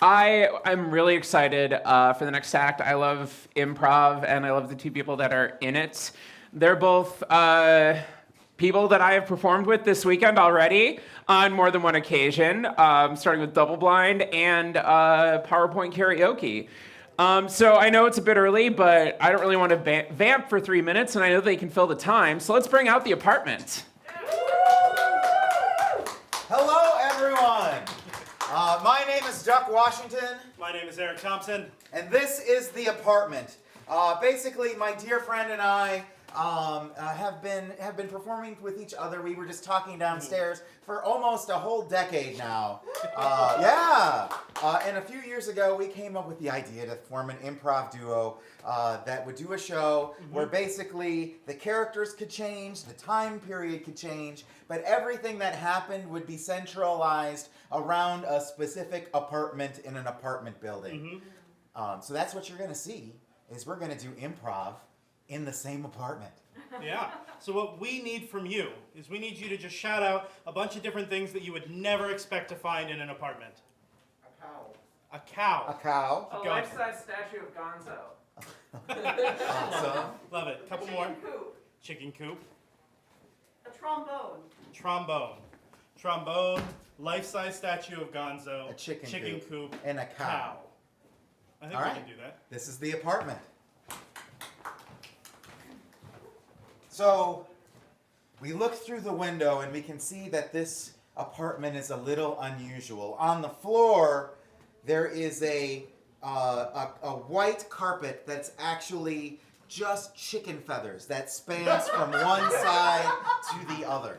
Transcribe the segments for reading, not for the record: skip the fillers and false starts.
I'm really excited for the next act. I love improv, and I love the two people that are in it. They're both people that I have performed with this weekend already on more than one occasion, starting with Double Blind and PowerPoint Karaoke. So I know it's a bit early, but I don't really want to vamp for 3 minutes, and I know they can fill the time. So let's bring out the apartment. Hello, everyone. My name is Duck Washington. My name is Eric Thompson. And this is the apartment. Basically, my dear friend and I have been performing with each other. We were just talking downstairs for almost a whole decade now. And a few years ago, we came up with the idea to form an improv duo that would do a show where basically the characters could change, the time period could change, but everything that happened would be centralized around a specific apartment in an apartment building. So that's what you're going to see, is we're going to do improv in the same apartment. Yeah. So what we need from you is we need you to just shout out a bunch of different things that you would never expect to find in an apartment. A cow. A cow. A cow. A Go. life-size statue of Gonzo. Awesome. Love it. Couple more. Coop. Chicken coop. A trombone. Trombone. Trombone. Life-size statue of Gonzo. A chicken coop. And a cow. I think All we right. can do that. This is the apartment. So we look through the window and we can see that this apartment is a little unusual. On the floor, there is a white carpet that's actually just chicken feathers that spans from one side to the other.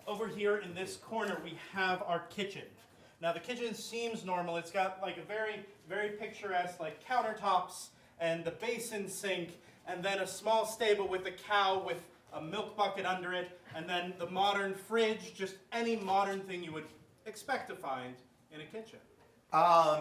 Over here in this corner, we have our kitchen. Now the kitchen seems normal. It's got like a very, very picturesque like countertops and the basin sink, and then a small stable with a cow with a milk bucket under it, and then the modern fridge, just any modern thing you would expect to find in a kitchen.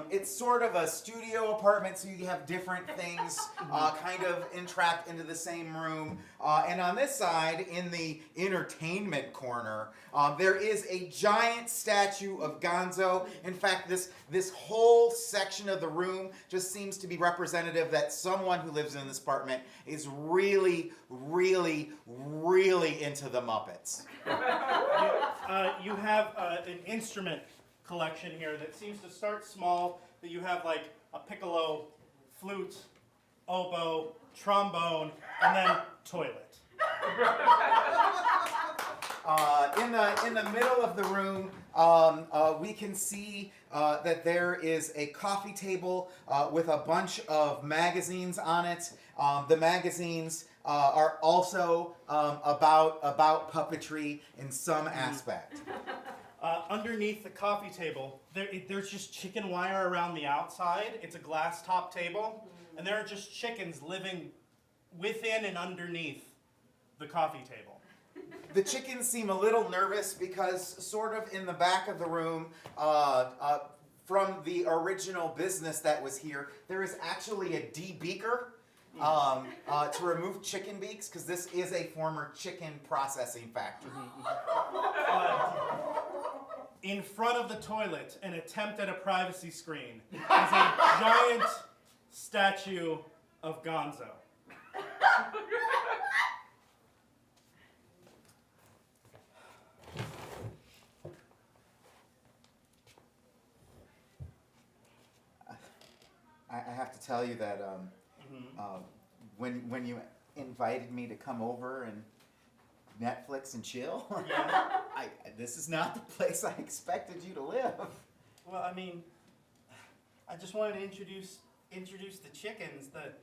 It's sort of a studio apartment, so you have different things kind of entrapped into the same room. And on this side, in the entertainment corner, there is a giant statue of Gonzo. In fact, this whole section of the room just seems to be representative that someone who lives in this apartment is really, really, really into the Muppets. You have an instrument collection here that seems to start small, that you have like a piccolo, flute, oboe, trombone, and then toilet. In the middle of the room, we can see that there is a coffee table with a bunch of magazines on it. The magazines are also about puppetry in some aspect. Underneath the coffee table, there's just chicken wire around the outside. It's a glass top table, and there are just chickens living within and underneath the coffee table. The chickens seem a little nervous because sort of in the back of the room, from the original business that was here, there is actually a debeaker to remove chicken beaks, because this is a former chicken processing factory. In front of the toilet, an attempt at a privacy screen, is a giant statue of Gonzo. I have to tell you that when you invited me to come over and Netflix and chill, this is not the place I expected you to live. Well, I mean, I just wanted to introduce the chickens, the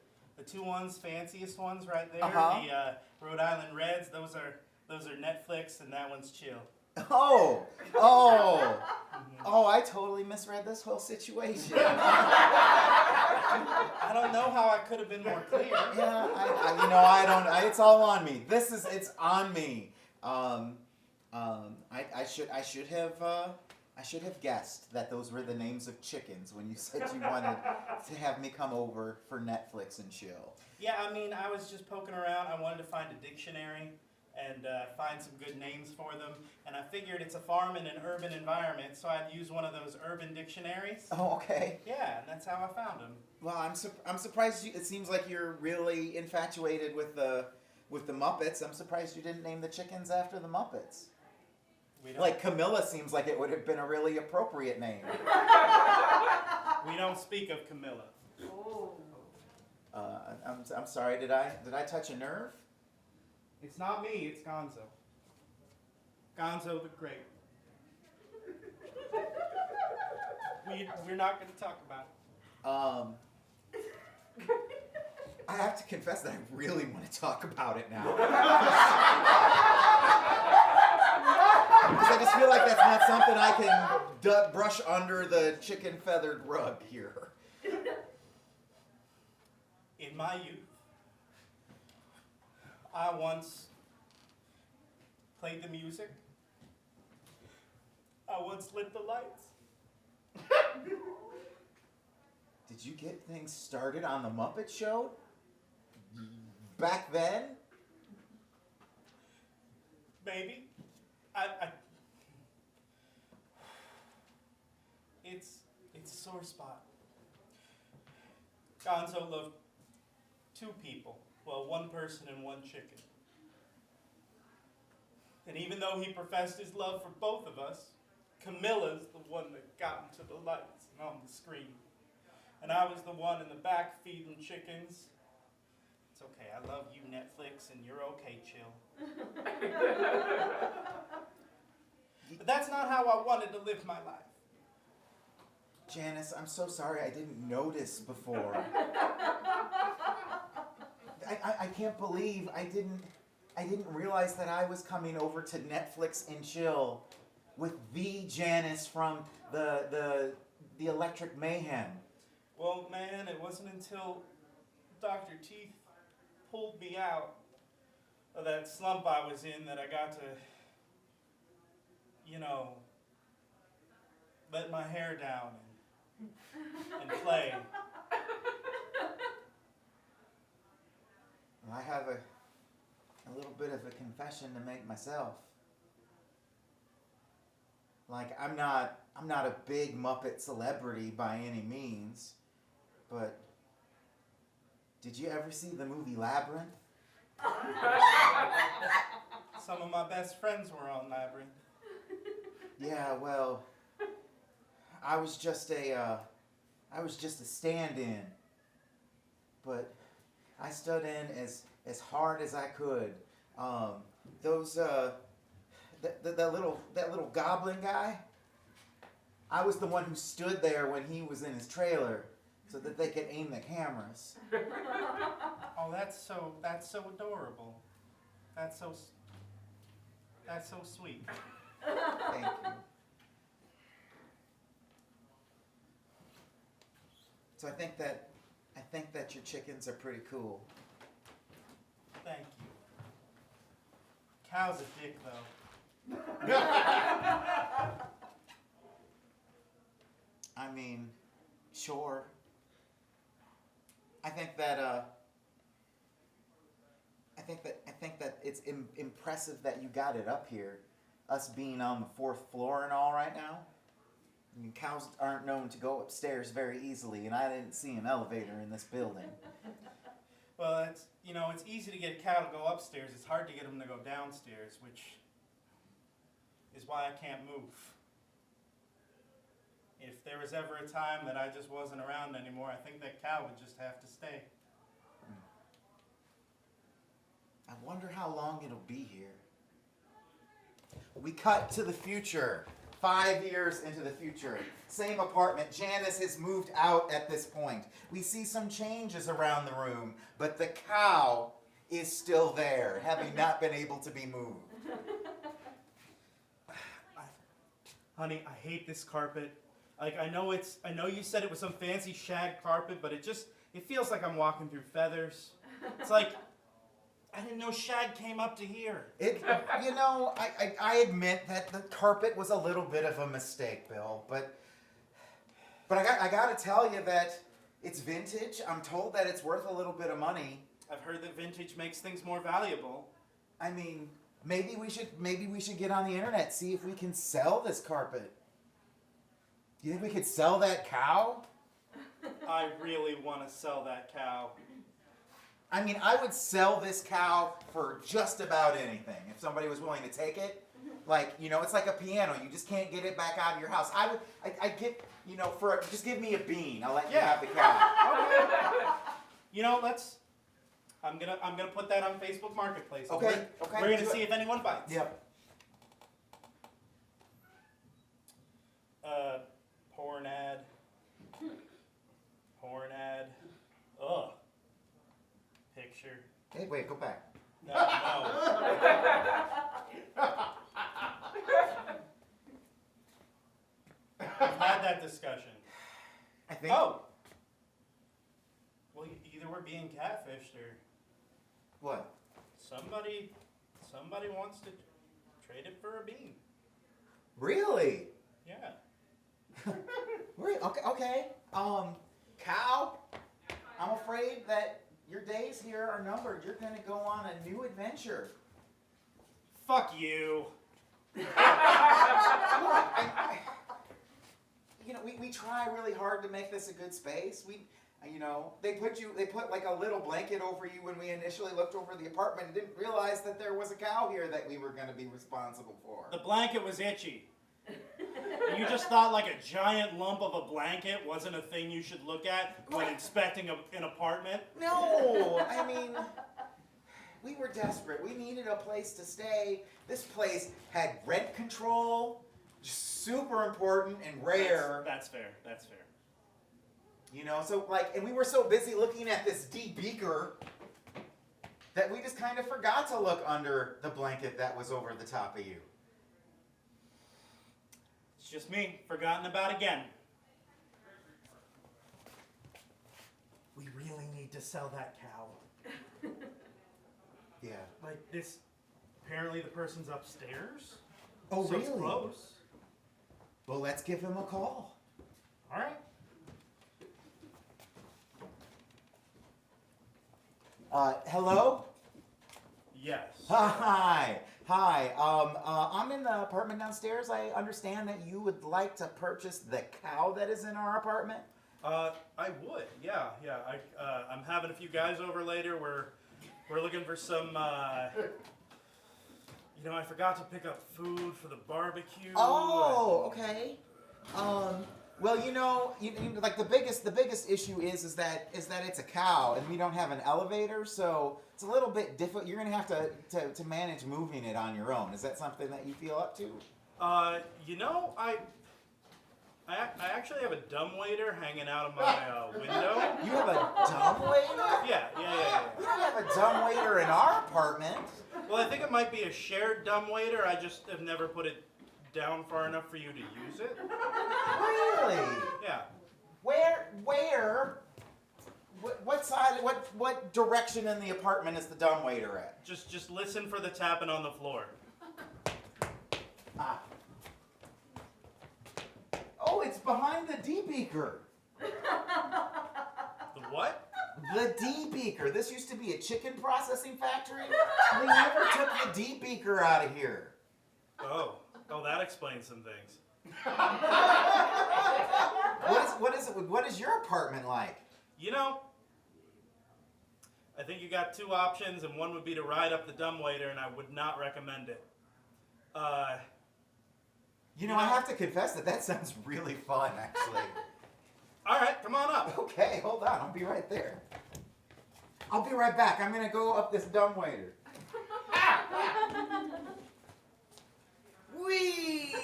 two ones, fanciest ones right there, the Rhode Island Reds. Those are Netflix, and that one's chill. Oh, I totally misread this whole situation. I don't know how I could have been more clear. Yeah, I don't. It's all on me. It's on me. I should have guessed that those were the names of chickens when you said you wanted to have me come over for Netflix and chill. Yeah, I mean, I was just poking around. I wanted to find a dictionary and find some good names for them. And I figured it's a farm in an urban environment, so I'd use one of those urban dictionaries. Oh, okay. Yeah, and that's how I found them. Well, I'm surprised. It seems like you're really infatuated with the Muppets. I'm surprised you didn't name the chickens after the Muppets. We don't, Like Camilla seems like it would have been a really appropriate name. we don't speak of Camilla. Oh. I'm sorry. Did I touch a nerve? It's not me, it's Gonzo. Gonzo the Great. We're not going to talk about it. I have to confess that I really want to talk about it now. Because I just feel like that's not something I can brush under the chicken feathered rug here. In my youth, I once played the music. I once lit the lights. Did you get things started on the Muppet Show? Back then? Maybe. It's a sore spot. Gonzo loved two people. Well, one person and one chicken. And even though he professed his love for both of us, Camilla's the one that got into the lights and on the screen. And I was the one in the back feeding chickens. It's okay, I love you, Netflix, and you're okay, chill. But that's not how I wanted to live my life. Janice, I'm so sorry I didn't notice before. I can't believe I didn't realize that I was coming over to Netflix and chill with the Janice from the Electric Mayhem. Well, man, it wasn't until Dr. Teeth pulled me out of that slump I was in that I got to, let my hair down and play. I have a little bit of a confession to make myself. Like, I'm not a big Muppet celebrity by any means, but did you ever see the movie Labyrinth? Some of my best friends were on Labyrinth. Yeah, well, I was just a stand-in, but I stood in as hard as I could. That little goblin guy, I was the one who stood there when he was in his trailer so that they could aim the cameras. Oh, that's so adorable. That's so sweet. Thank you. So I think that your chickens are pretty cool. Thank you. Cow's a dick, though. I mean, sure. I think that it's impressive that you got it up here. Us being on the 4th floor and all right now. I mean, cows aren't known to go upstairs very easily, and I didn't see an elevator in this building. Well, it's easy to get a cow to go upstairs. It's hard to get them to go downstairs, which is why I can't move. If there was ever a time that I just wasn't around anymore, I think that cow would just have to stay. I wonder how long it'll be here. We cut to the future. 5 years into the future. Same apartment. Janice has moved out at this point. We see some changes around the room, but the cow is still there, having not been able to be moved. Honey, I hate this carpet. Like, I know you said it was some fancy shag carpet, but it feels like I'm walking through feathers. It's like, I didn't know shag came up to here. I admit that the carpet was a little bit of a mistake, Bill, but I gotta tell you that it's vintage. I'm told that it's worth a little bit of money. I've heard that vintage makes things more valuable. I mean, maybe we should get on the internet, see if we can sell this carpet. Do you think we could sell that cow? I really want to sell that cow. I mean, I would sell this cow for just about anything if somebody was willing to take it. Like, you know, it's like a piano. You just can't get it back out of your house. I'd get, you know, just give me a bean. I'll let you Yeah. have the cow. Okay. You know, I'm gonna put that on Facebook Marketplace. Okay, We're okay, gonna do see it. if anyone bites. Yep. Porn ad. Porn ad. Ugh. Picture. Hey, wait, go back. No. We've had that discussion. I think. Oh. Well, either we're being catfished or What? somebody wants to trade it for a bean. Really? Yeah. Okay. Cow, I'm afraid that your days here are numbered. You're gonna go on a new adventure. Fuck you. You know, we try really hard to make this a good space. They put like a little blanket over you when we initially looked over the apartment and didn't realize that there was a cow here that we were gonna be responsible for. The blanket was itchy. You just thought like a giant lump of a blanket wasn't a thing you should look at when inspecting an apartment? No, I mean, we were desperate. We needed a place to stay. This place had rent control, super important and rare. That's fair. That's fair. You know, so like, and we were so busy looking at this deep beaker that we just kind of forgot to look under the blanket that was over the top of you. It's just me, forgotten about again. We really need to sell that cow. Yeah. Like this, apparently the person's upstairs. Oh, So really? it's close. Well, let's give him a call. All right. Hello? Yes. Hi. I'm in the apartment downstairs. I understand that you would like to purchase the cow that is in our apartment. I would. Yeah. I'm having a few guys over later. We're looking for some. I forgot to pick up food for the barbecue. Oh, okay. Well, like the biggest issue is that it's a cow, and we don't have an elevator, so it's a little bit difficult. You're gonna have to manage moving it on your own. Is that something that you feel up to? I actually have a dumbwaiter hanging out of my window. You have a dumbwaiter? Yeah. We don't have a dumbwaiter in our apartment. Well, I think it might be a shared dumbwaiter. I just have never put it down far enough for you to use it. Really? Yeah. Where? What side? What direction in the apartment is the dumbwaiter at? Just listen for the tapping on the floor. Ah. Oh, it's behind the D-beaker. The what? The D-beaker. This used to be a chicken processing factory. We never took the D-beaker out of here. Oh, that explains some things. What is your apartment like? I think you got two options, and one would be to ride up the dumbwaiter, and I would not recommend it. I have to confess that sounds really fun, actually. All right, come on up. Okay, hold on. I'll be right there. I'll be right back. I'm going to go up this dumbwaiter. Whee!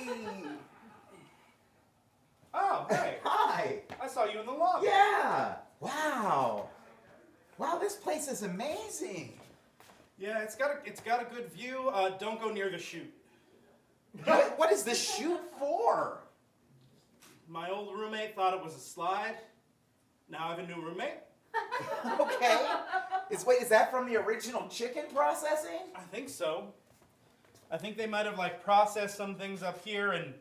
Oh, hey, Hi! I saw you in the lobby. Yeah! Wow, this place is amazing. Yeah, it's got a good view. Don't go near the chute. What is this chute for? My old roommate thought it was a slide. Now I have a new roommate. Okay. Is that from the original chicken processing? I think so. I think they might have processed some things up here and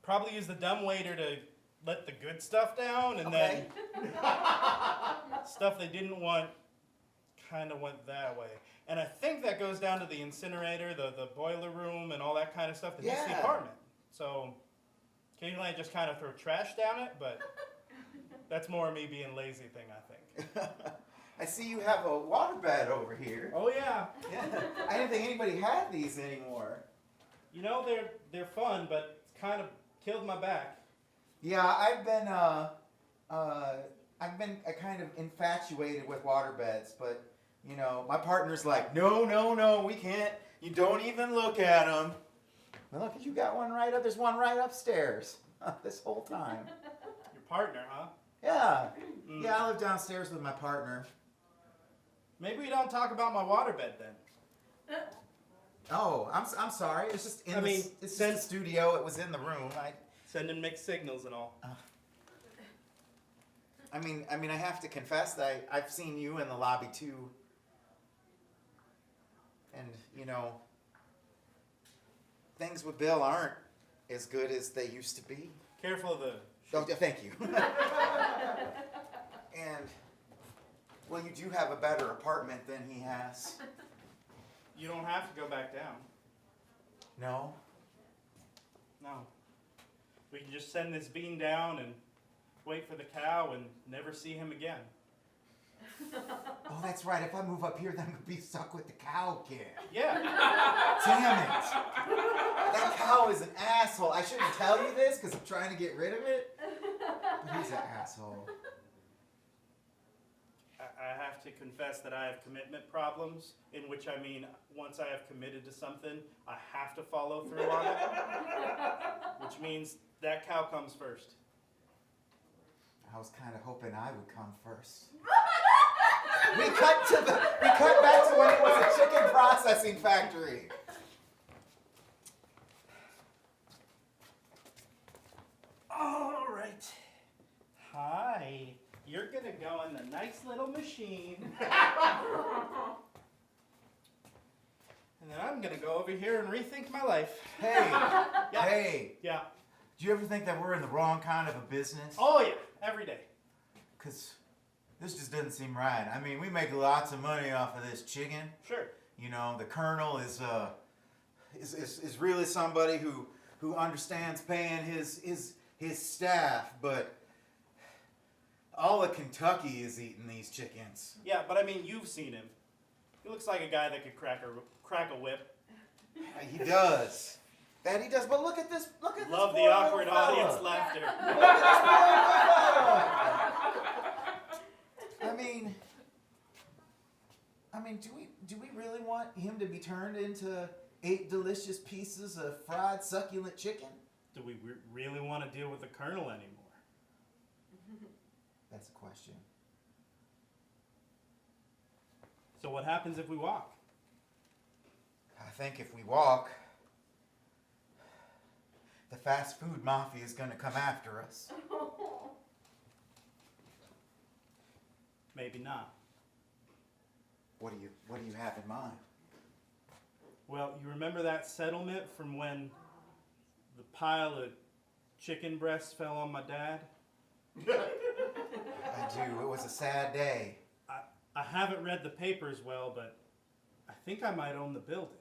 probably used the dumbwaiter to let the good stuff down, and Okay. then stuff they didn't want kind of went that way. And I think that goes down to the incinerator, the boiler room, and all that kind of stuff that hits the Yeah. apartment. So occasionally I just kind of throw trash down it, but that's more me being lazy thing, I think. I see you have a waterbed over here. Oh yeah. Yeah. I didn't think anybody had these anymore. You know, they're fun, but it's kind of killed my back. Yeah, I've been kind of infatuated with waterbeds, but you know, my partner's like, no, we can't. You don't even look at them. Well, look, you got one right up. There's one right upstairs. This whole time. Your partner, huh? Yeah, Mm. yeah. I live downstairs with my partner. Maybe we don't talk about my waterbed then. Oh, I'm sorry. It's just in it's just the studio. It was in the room. Sending mixed signals and all. I mean, I have to confess that I've seen you in the lobby too. And, you know, things with Bill aren't as good as they used to be. Careful of the... Oh, yeah, thank you. And, well, you do have a better apartment than he has. You don't have to go back down. No? No. We can just send this bean down and wait for the cow and never see him again. Oh, that's right. If I move up here, then I'm going to be stuck with the cow kid. Yeah. Damn it. That cow is an asshole. I shouldn't tell you this because I'm trying to get rid of it. But he's an asshole. I have to confess that I have commitment problems, in which I mean, once I have committed to something, I have to follow through on it. Which means that cow comes first. I was kind of hoping I would come first. We cut back to when it was a chicken processing factory. All right. Hi. You're gonna go in the nice little machine. And then I'm gonna go over here and rethink my life. Hey, Yeah. hey, Yeah. do you ever think that we're in the wrong kind of a business? Oh yeah, every day. Because this just doesn't seem right. I mean, we make lots of money off of this chicken. Sure. You know, the colonel is really somebody who understands paying his staff, but all of Kentucky is eating these chickens. Yeah, but I mean, you've seen him. He looks like a guy that could crack a whip. He does. That he does. But look at this. Look at Love this the poor awkward little fella. audience laughter. Look at this poor little fella. I mean, do we really want him to be turned into 8 delicious pieces of fried succulent chicken? Do we really want to deal with the colonel anymore? That's a question. So what happens if we walk? I think if we walk, the fast food mafia is going to come after us. Maybe not. What do you have in mind? Well, you remember that settlement from when the pile of chicken breasts fell on my dad? I do. It was a sad day. I haven't read the papers well, but I think I might own the building.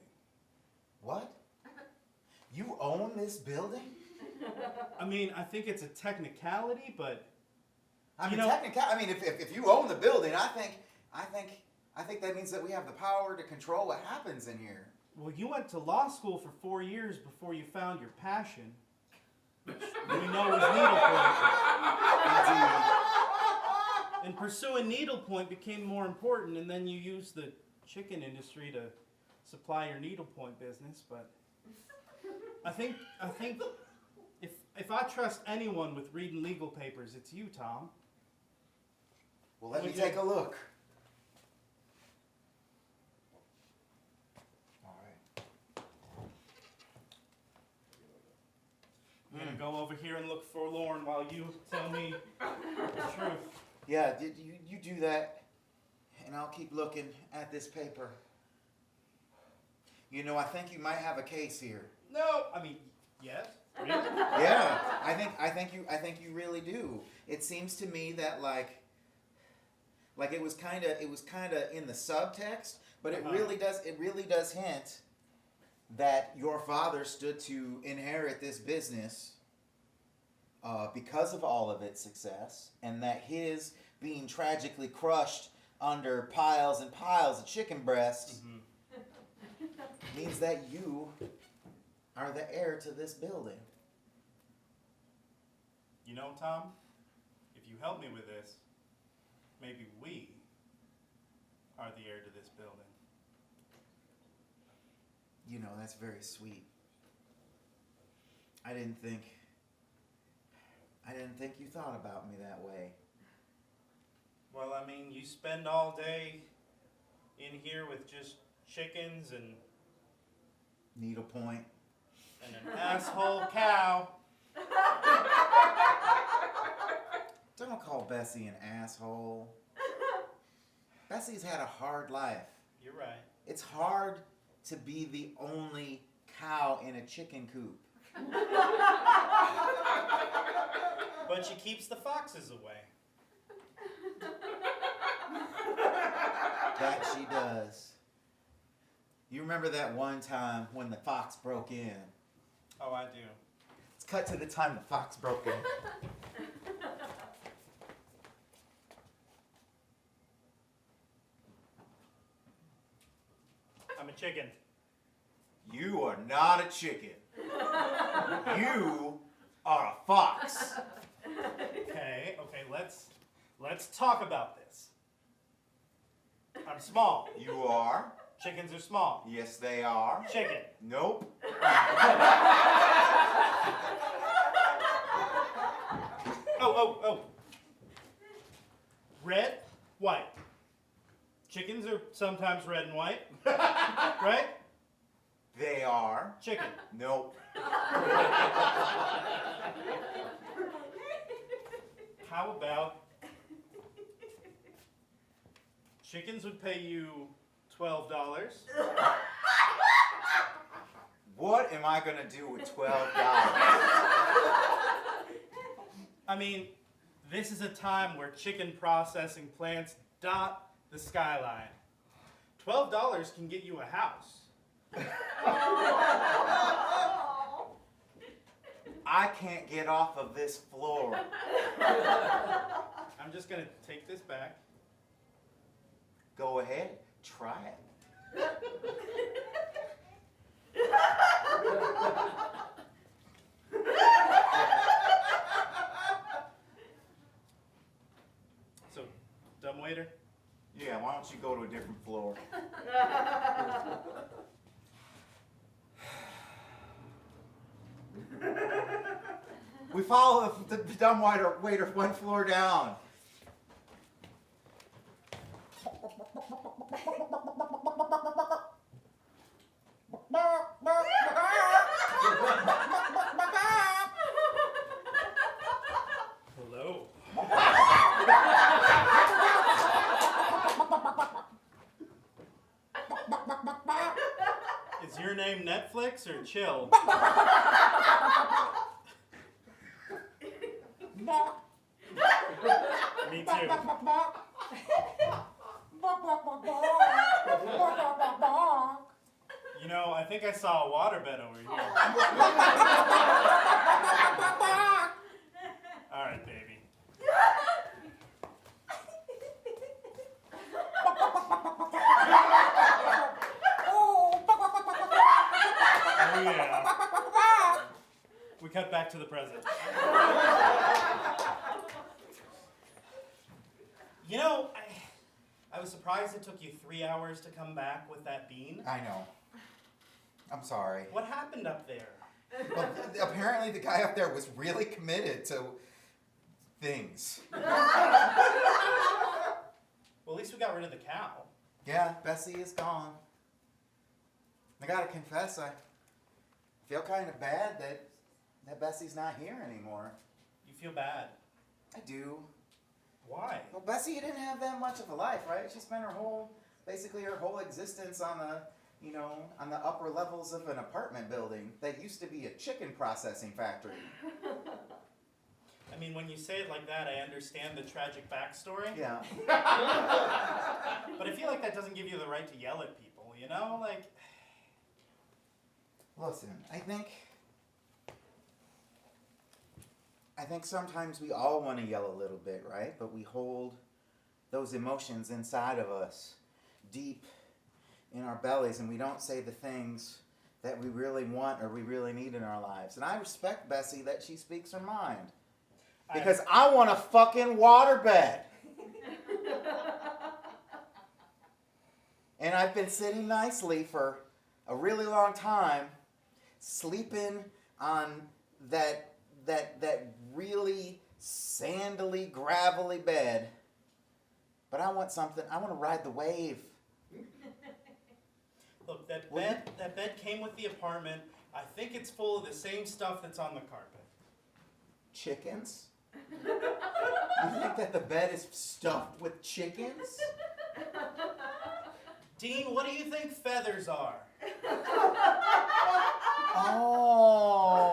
What? You own this building? I mean, I think it's a technicality, but I mean, You know- if you own the building, I think that means that we have the power to control what happens in here. well, you went to law school for 4 years before you found your passion, which we know was needlepoint. Indeed. And pursuing needlepoint became more important, and then you used the chicken industry to supply your needlepoint business. But I think if I trust anyone with reading legal papers, it's you, Tom. Well, let me We take did. a look. All right. I'm gonna go over here and look forlorn while you tell me the truth. Yeah, did you do that? And I'll keep looking at this paper. You know, I think you might have a case here. No, I mean, yes. Really? Yeah, I think you really do. It seems to me that like it was kind of in the subtext, But it really does hint that your father stood to inherit this business because of all of its success, and that his being tragically crushed under piles and piles of chicken breast means that you are the heir to this building. You know, Tom, if you help me with this, maybe we are the heir to this building. You know, that's very sweet. I didn't think you thought about me that way. Well, I mean, you spend all day in here with just chickens and Needlepoint. an asshole cow. Don't call Bessie an asshole. Bessie's had a hard life. You're right. It's hard to be the only cow in a chicken coop. But she keeps the foxes away. That she does. You remember that one time when the fox broke in? Oh, I do. Let's cut to the time the fox broke in. I'm a chicken. You are not a chicken. You are a fox. Okay, let's talk about this. I'm small. You are. Chickens are small. Yes, they are. Chicken. Nope. Oh. Red, white. Chickens are sometimes red and white. Right? They are. Chicken. Nope. How about chickens would pay you $12? What am I gonna do with $12? I mean, this is a time where chicken processing plants dot the skyline. $12 can get you a house. I can't get off of this floor. I'm just gonna take this back. Go ahead, try it. So, dumbwaiter? Yeah, why don't you go to a different floor? We follow the dumb waiter one floor down. Hello. Is your name Netflix or Chill? Me too. You know, I think I saw a waterbed over here. All right, baby. Oh yeah. We cut back to the present. You know, I was surprised it took you 3 hours to come back with that bean. I know. I'm sorry. What happened up there? Well, apparently the guy up there was really committed to things. Well, at least we got rid of the cow. Yeah, Bessie is gone. I gotta confess, I feel kind of bad that Bessie's not here anymore. You feel bad. I do. Why? Well, Bessie didn't have that much of a life, right? She spent basically her whole existence on the upper levels of an apartment building that used to be a chicken processing factory. I mean, mean, when you say it like that, I understand the tragic backstory. Yeah. But I feel like that doesn't give you the right to yell at people, you know? Like, Listen, I think sometimes we all want to yell a little bit, right? But we hold those emotions inside of us, deep in our bellies, and we don't say the things that we really want or we really need in our lives. And I respect Bessie that she speaks her mind. Because I want a fucking waterbed. And I've been sitting nicely for a really long time, sleeping on that really sandily, gravelly bed. But I want something, I want to ride the wave. look, that bed came with the apartment. I think it's full of the same stuff that's on the carpet. Chickens? You think that the bed is stuffed with chickens? Dean, what do you think feathers are? Oh.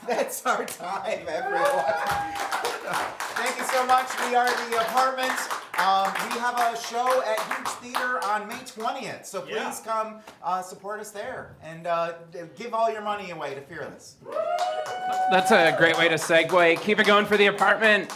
That's our time, everyone. Thank you so much. We are the Apartment. We have a show at Huge Theater on May 20th, so please Yeah. come support us there and give all your money away to Fearless. That's a great way to segue. Keep it going for the Apartment.